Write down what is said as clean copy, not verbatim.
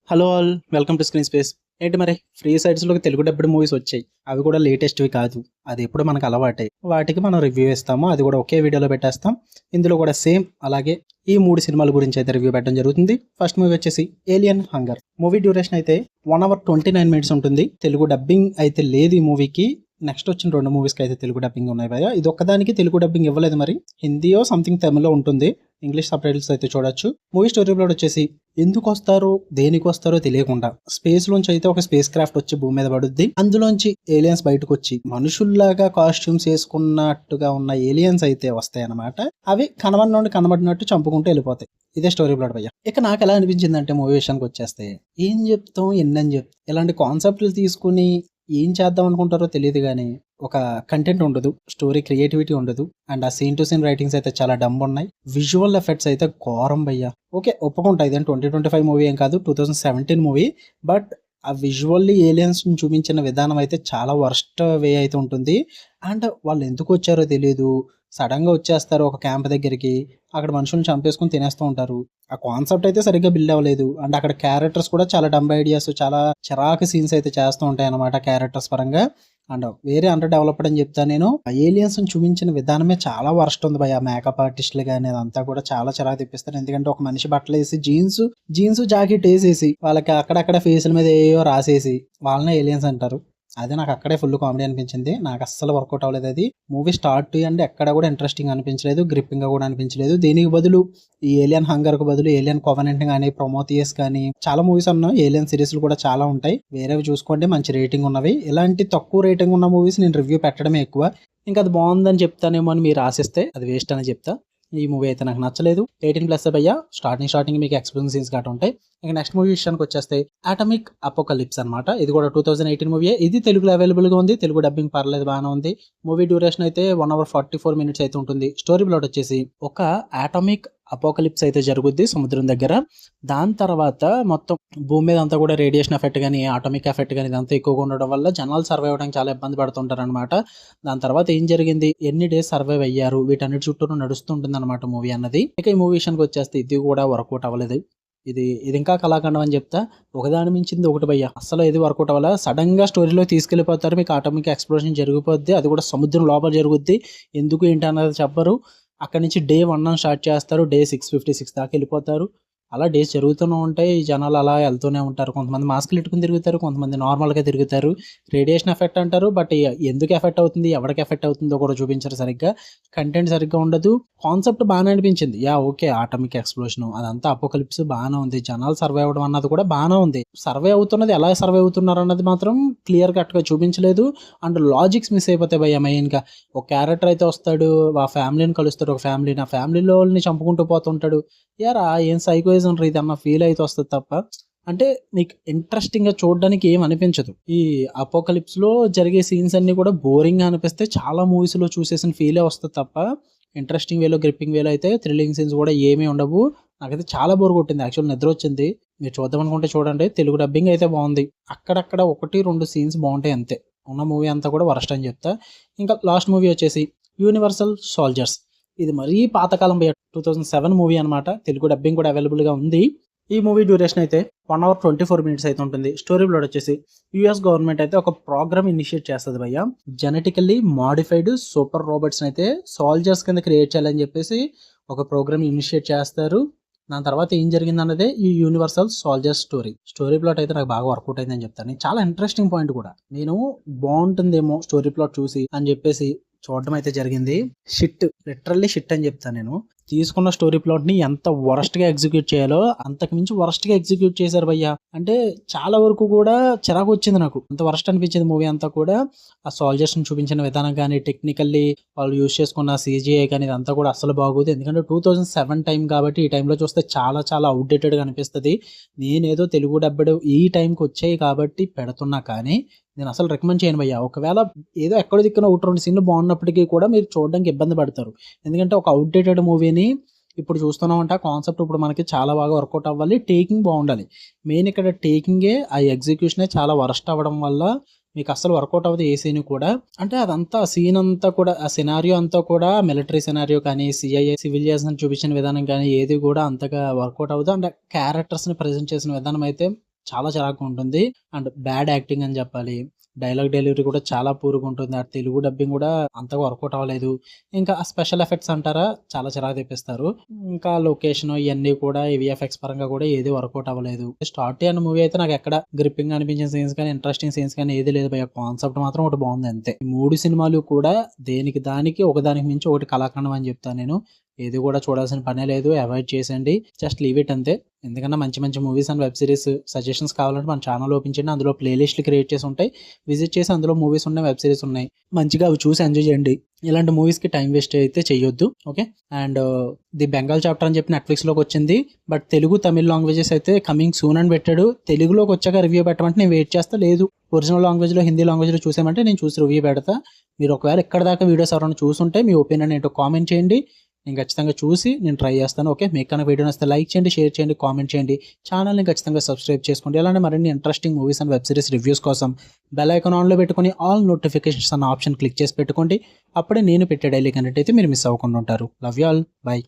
Hello all, welcome to screen space. ఏంటి మరి free సైట్స్లోకి Telugu dubbed movies వచ్చాయి. అవి కూడా లేటెస్ట్వి కాదు. అది ఎప్పుడు మనకు అలవాటే. వాటికి మనం రివ్యూ ఇస్తాము. అది కూడా ఒకే వీడియోలో పెట్టేస్తాం. ఇందులో కూడా సేమ్ అలాగే ఈ 3 సినిమాల గురించి అయితే రివ్యూ పెట్టడం జరుగుతుంది. ఫస్ట్ మూవీ వచ్చేసి ఏలియన్ హంగర్. మూవీ డ్యూరేషన్ అయితే 1 అవర్ 29 మినిట్స్ ఉంటుంది. తెలుగు డబ్బింగ్ అయితే లేదు ఈ మూవీకి. నెక్స్ట్ వచ్చిన 2 మూవీస్కి అయితే తెలుగు డబ్బింగ్ ఉన్నాయి భయ్య. ఇది ఒక్కదానికి తెలుగు డబ్బింగ్ ఇవ్వలేదు, మరి హిందీయో సంథింగ్ తమిళ్లో ఉంటుంది. ఇంగ్లీష్ సబ్ టైటిల్స్ అయితే చూడొచ్చు. మూవీ స్టోరీ ప్లాట్ వచ్చేసి ఎందుకు వస్తారో దేనికి వస్తారో తెలియకుండా స్పేస్ లోంచి అయితే ఒక స్పేస్ క్రాఫ్ట్ వచ్చి భూమి మీద పడుద్ది. అందులోంచి ఏలియన్స్ బయటకు వచ్చి మనుషుల్లాగా కాస్ట్యూమ్స్ వేసుకున్నట్టుగా ఉన్న ఏలియన్స్ అయితే వస్తాయి అన్నమాట. అవి కనబడినట్టు చంపుకుంటూ వెళ్ళిపోతాయి. ఇదే స్టోరీ ప్లాట్ భయ్య. ఇక నాకు ఎలా అనిపించింది అంటే మూవీ విషయానికి వచ్చేస్తే ఏం చెప్తాం ఎన్నని చెప్తాం. ఇలాంటి కాన్సెప్ట్లు తీసుకుని ఏం చేద్దాం అనుకుంటారో తెలియదు కానీ ఒక కంటెంట్ ఉండదు, స్టోరీ క్రియేటివిటీ ఉండదు, అండ్ ఆ సీన్ టు సీన్ రైటింగ్స్ అయితే చాలా డంబ్ ఉన్నాయి. విజువల్ ఎఫెక్ట్స్ అయితే ఘోరం భయ్యా. ఓకే, ఒప్పుకుంటా ఇదేం 2025 మూవీ ఏం కాదు, 2017 మూవీ. బట్ ఆ విజువల్లీ ఏలియన్స్ చూపించిన విధానం అయితే చాలా వర్స్ట్ వే అయితే ఉంటుంది. అండ్ వాళ్ళు ఎందుకు వచ్చారో తెలియదు, సడన్గా వచ్చేస్తారు ఒక క్యాంప్ దగ్గరికి, అక్కడ మనుషులను చంపేసుకుని తినేస్తూ ఉంటారు. ఆ కాన్సెప్ట్ అయితే సరిగ్గా బిల్డ్ అవ్వలేదు. అండ్ అక్కడ క్యారెక్టర్స్ కూడా చాలా డంబ్ ఐడియాస్, చాలా చిరాకు సీన్స్ అయితే చేస్తూ ఉంటాయి అన్నమాట క్యారెక్టర్స్ పరంగా. అండ్ వేరే అండర్ డెవలప్డ్ అని చెప్తా నేను. ఏలియన్స్ చూపించిన విధానమే చాలా వర్స్ట్ ఉంది భయ. మేకప్ ఆర్టిస్టులు కానీ అదంతా కూడా చాలా చిరాకు తెప్పిస్తారు. ఎందుకంటే ఒక మనిషి బట్టలు వేసి జీన్స్ జాకెట్ వేసేసి వాళ్ళకి అక్కడక్కడ ఫేసుల మీద ఏయో రాసేసి వాళ్ళనే ఏలియన్స్ అంటారు. అది నాకు అక్కడే ఫుల్ కామెడీ అనిపించింది. నాకు అస్సలు వర్కౌట్ అవ్వలేదు అది. మూవీ స్టార్ట్ అంటే ఎక్కడ కూడా ఇంట్రెస్టింగ్ అనిపించలేదు, గ్రిప్పింగ్ గా కూడా అనిపించలేదు. దీనికి బదులు ఈ ఏలియన్ హంగర్ కు బదులు ఏలియన్ కోవెనెంట్ కానీ, ప్రొమోథియస్ కానీ చాలా మూవీస్ ఉన్నాయి. ఏలియన్ సిరీస్లు కూడా చాలా ఉంటాయి. వేరేవి చూసుకోండి, మంచి రేటింగ్ ఉన్నవి. ఇలాంటి తక్కువ రేటింగ్ ఉన్న మూవీస్ నేను రివ్యూ పెట్టడమే ఎక్కువ. ఇంకా అది బాగుందని చెప్తానేమో అని మీరు ఆశిస్తే అది వేస్ట్ అని చెప్తా. ఈ మూవీ అయితే నాకు నచ్చలేదు. 18+ భయ్యా. స్టార్టింగ్ మీకు ఎక్స్పీరియన్స్ సీన్స్ గట్రా ఉంటాయి. ఇక నెక్స్ట్ మూవీ విషయానికి వచ్చేస్తే అటామిక్ అపోకలిప్స్ అనమాట. ఇది కూడా 2018 మూవీ. ఇది తెలుగులో అవైలబుల్ గా ఉంది. తెలుగు డబ్బింగ్ పర్లేదు, బాగానే ఉంది. మూవీ డ్యూరేషన్ అయితే 1 అవర్ 44 మినిట్స్ అయితే ఉంటుంది. స్టోరీ ప్లాట్ వచ్చేసి ఒక అటామిక్ అపోకలిప్స్ అయితే జరుగుద్ది సముద్రం దగ్గర. దాని తర్వాత మొత్తం భూమి మీద అంతా కూడా రేడియేషన్ ఎఫెక్ట్ కానీ, ఆటోమిక్ ఎఫెక్ట్ కానీ ఇదంతా ఎక్కువగా ఉండడం వల్ల జనాలు సర్వైవ్ అవ్వడానికి చాలా ఇబ్బంది పడుతుంటారు అనమాట. దాని తర్వాత ఏం జరిగింది, ఎన్ని డేస్ సర్వైవ్ అయ్యారు, వీటన్నిటి చుట్టూ నడుస్తుంటుంది అనమాట మూవీ అన్నది. ఇక ఈ మూవీ విషయానికి వచ్చేస్తే ఇది కూడా వర్కౌట్ అవ్వలేదు. ఇది ఇంకా కళాఖండం అని చెప్తా. ఒకదాని మించింది ఒకటి భయ్య. అసలు ఏది వర్కౌట్ అవ్వాల. సడన్ గా స్టోరీలో తీసుకెళ్లిపోతారు. మీకు ఆటోమిక్ ఎక్స్ప్లోషన్ జరిగిపోద్ది. అది కూడా సముద్రం లోపల జరుగుద్ది. ఎందుకు ఏంటి అన్నది చెప్పరు. అక్కడ నుంచి డే 1 స్టార్ట్ చేస్తారు. డే 656 దాకా వెళ్ళిపోతారు. అలా డేస్ జరుగుతూనే ఉంటాయి. జనాలు అలా వెళ్తూనే ఉంటారు. కొంతమంది మాస్కులు పెట్టుకుని తిరుగుతారు, కొంతమంది నార్మల్గా తిరుగుతారు. రేడియేషన్ ఎఫెక్ట్ అంటారు, బట్ ఎందుకు ఎఫెక్ట్ అవుతుంది, ఎవరికి ఎఫెక్ట్ అవుతుందో కూడా చూపించారు సరిగ్గా. కంటెంట్ సరిగ్గా ఉండదు. కాన్సెప్ట్ బాగానే అనిపించింది. ఓకే, ఆటమిక్ ఎక్స్ప్లోషన్ అదంతా అపోకలిప్స్ బాగానే ఉంది. జనాలు సర్వే అవ్వడం అన్నది కూడా బాగానే ఉంది. సర్వే అవుతున్నది ఎలా సర్వే అవుతున్నారు అన్నది మాత్రం క్లియర్ కట్గా చూపించలేదు. అండ్ లాజిక్స్ మిస్ అయిపోతాయి భయ్య. మెయిన్గా ఒక క్యారెక్టర్ అయితే వస్తాడు, ఆ ఫ్యామిలీని కలుస్తాడు. ఒక ఫ్యామిలీని, ఆ ఫ్యామిలీలో చంపుకుంటూ పోతుంటాడు. యారా ఏం సైకోయిజం రీతి అన్న ఫీల్ అయితే వస్తుంది తప్ప, అంటే నీకు ఇంట్రెస్టింగ్ గా చూడడానికి ఏం అనిపించదు. ఈ అపోకలిప్స్ లో జరిగే సీన్స్ అన్ని కూడా బోరింగ్ గా అనిపిస్తే, చాలా మూవీస్ లో చూసేసిన ఫీలే వస్తుంది తప్ప ఇంట్రెస్టింగ్ వేలో, గ్రిప్పింగ్ వేలో అయితే థ్రిల్లింగ్ సీన్స్ కూడా ఏమీ ఉండవు. నాకైతే చాలా బోర్ కొట్టింది. యాక్చువల్ నిద్ర వచ్చింది. మీరు చూద్దాం అనుకుంటే చూడండి. తెలుగు డబ్బింగ్ అయితే బాగుంది. అక్కడక్కడ 1-2 సీన్స్ బాగుంటాయి అంతే. ఉన్న మూవీ అంతా కూడా వరస్ట్ అని చెప్తా. ఇంకా లాస్ట్ మూవీ వచ్చేసి యూనివర్సల్ సోల్జర్స్. ఇది మరీ పాతకాలం 2007 మూవీ అనమాట. తెలుగు డబ్బింగ్ కూడా అవైలబుల్గా ఉంది. ఈ మూవీ డ్యూరేషన్ అయితే 1 అవర్ 24 మినిట్స్ అయితే ఉంటుంది. స్టోరీ ప్లాట్ వచ్చేసి యుఎస్ గవర్నమెంట్ అయితే ఒక ప్రోగ్రామ్ ఇనిషియేట్ చేస్తుంది భయ్య. జెనెటికల్లీ మాడిఫైడ్ సూపర్ రోబోట్స్ అయితే సోల్జర్స్ కింద క్రియేట్ చేయాలని చెప్పేసి ఒక ప్రోగ్రామ్ ఇనిషియేట్ చేస్తారు. దాని తర్వాత ఏం జరిగింది అన్నదే ఈ యూనివర్సల్ సోల్జర్స్ స్టోరీ ప్లాట్ అయితే నాకు బాగా వర్కౌట్ అయిందని చెప్తాను. చాలా ఇంట్రెస్టింగ్ పాయింట్ కూడా. నేను బాగుంటుందేమో స్టోరీ ప్లాట్ చూసి అని చెప్పేసి చూడడం అయితే జరిగింది. లిటరల్లీ షిట్ అని చెప్తాను నేను. తీసుకున్న స్టోరీ ప్లాట్ ని ఎంత వరస్ట్ గా ఎగ్జిక్యూట్ చేయాలో అంతకు మించి వరస్ట్ గా ఎగ్జిక్యూట్ చేశారు భయ్య. అంటే చాలా వరకు కూడా చిరాకు వచ్చింది నాకు. అంత వరస్ట్ అనిపించింది మూవీ అంతా కూడా. ఆ సోల్జర్స్ ని చూపించిన విధానం కానీ, టెక్నికల్లీ వాళ్ళు యూజ్ చేసుకున్న CGI కానీ ఇదంతా కూడా అస్సలు బాగోదు. ఎందుకంటే 2007 టైం కాబట్టి ఈ టైంలో చూస్తే చాలా చాలా అవుట్డేటెడ్ గా అనిపిస్తుంది. నేనేదో తెలుగు డబ్బుడు ఈ టైంకి వచ్చాయి కాబట్టి పెడుతున్నా, కానీ నేను అసలు రికమెండ్ చేయను భయ్య. ఒకవేళ ఏదో ఎక్కడ దిక్కున 1-2 సీన్లు బాగున్నప్పటికీ కూడా మీరు చూడడానికి ఇబ్బంది పడతారు. ఎందుకంటే ఒక అవుట్డేటెడ్ మూవీని ఇప్పుడు చూస్తున్నామంటే కాన్సెప్ట్ ఇప్పుడు మనకి చాలా బాగా వర్కౌట్ అవ్వాలి, టేకింగ్ బాగుండాలి. మెయిన్ ఇక్కడ టేకింగే, ఆ ఎగ్జిక్యూషనే చాలా వరస్ట్ అవ్వడం వల్ల మీకు అసలు వర్కౌట్ అవ్వదు ఏ సీన్ కూడా. అంటే అదంతా సీన్ అంతా కూడా, ఆ సినారియో అంతా కూడా మిలిటరీ సినారియో కానీ, CIA సివిలియన్స్ చూపించిన విధానం కానీ ఏది కూడా అంతగా వర్కౌట్ అవ్వదు. అండ్ క్యారెక్టర్స్ని ప్రజెంట్ చేసిన విధానం అయితే చాలా చిరాకుగా ఉంటుంది. అండ్ బ్యాడ్ యాక్టింగ్ అని చెప్పాలి. డైలాగ్ డెలివరీ కూడా చాలా పూర్‌గా ఉంటుంది. ఆ తెలుగు డబ్బింగ్ కూడా అంతగా వర్కౌట్ అవ్వలేదు. ఇంకా స్పెషల్ ఎఫెక్ట్స్ అంటారా, చాలా చిరాకు తెప్పిస్తారు. ఇంకా లొకేషన్ ఇయన్నీ కూడా ఈ వీఎఫ్ఎక్స్ పరంగా కూడా ఏది వర్కౌట్ అవ్వలేదు. స్టార్ట్ అన్న మూవీ అయితే నాకు ఎక్కడ గ్రిప్పింగ్ అనిపించిన సీన్స్ కానీ, ఇంట్రెస్టింగ్ సీన్స్ కానీ ఏది లేదు భయ్యా. కాన్సెప్ట్ మాత్రం ఒకటి బాగుంది అంతే. ఈ 3 సినిమాలు కూడా దేనికి దానికి ఒకదానికి మించి ఒకటి కళాఖండం అని చెప్తాను నేను. ఏది కూడా చూడాల్సిన పనే లేదు. అవాయిడ్ చేసేయండి. జస్ట్ లీవ్ ఇట్ అంతే. ఎందుకన్నా మంచి మంచి movies and web series suggestions కావాలంటే మన ఛానల్ ఓపెన్ చేయండి. అందులో ప్లేలిస్ట్లు క్రియేట్ చేసి ఉంటాయి. విజిట్ చేసి అందులో మూవీస్ ఉన్నాయి, వెబ్ సిరీస్ ఉన్నాయి. మంచిగా అవి చూసి ఎంజాయ్ చేయండి. ఇలాంటి మూవీస్కి టైం వేస్ట్ అయితే చేయొద్దు. Okay. And the Bengal chapter అని చెప్పి నెట్ఫ్లిక్స్లోకి వచ్చింది. బట్ తెలుగు తమిళ్ లాంగ్వేజెస్ అయితే కమింగ్ సూన్ అని పెట్టాడు. తెలుగులోకి వచ్చాక రివ్యూ పెట్టమంటే నేను వెయిట్ చేస్తా. లేదు ఒరిజినల్ లాంగ్వేజ్లో హిందీ లాంగ్వేజ్లో చూసామంటే నేను చూసి రివ్యూ పెడతా. మీరు ఒకవేళ ఎక్కడ దాకా వీడియోస్ ఎవరైనా చూసుంటే మీ ఒపీనియన్ ఏంటో కామెంట్ చేయండి. నేను ఖచ్చితంగా చూసి నేను ట్రై చేస్తాను. ఓకే. మీకు కనుక వీడియో నచ్చితే లైక్ చేయండి, షేర్ చేయండి, కామెంట్ చేయండి. ఛానల్ని ఖచ్చితంగా సబ్స్క్రైబ్ చేసుకోండి. ఇలానే మరిన్ని interesting movies and web series reviews కోసం బెల్ ఐకాన్ ఆన్లో పెట్టుకొని ఆల్ నోటిఫికేషన్స్ అన్న ఆప్షన్ క్లిక్ చేసి పెట్టుకోండి. అప్పుడే నేను పెట్టే డైలీ కంటెంట్ అయితే మీరు మిస్ అవ్వకుండా ఉంటారు. Love you all. బై.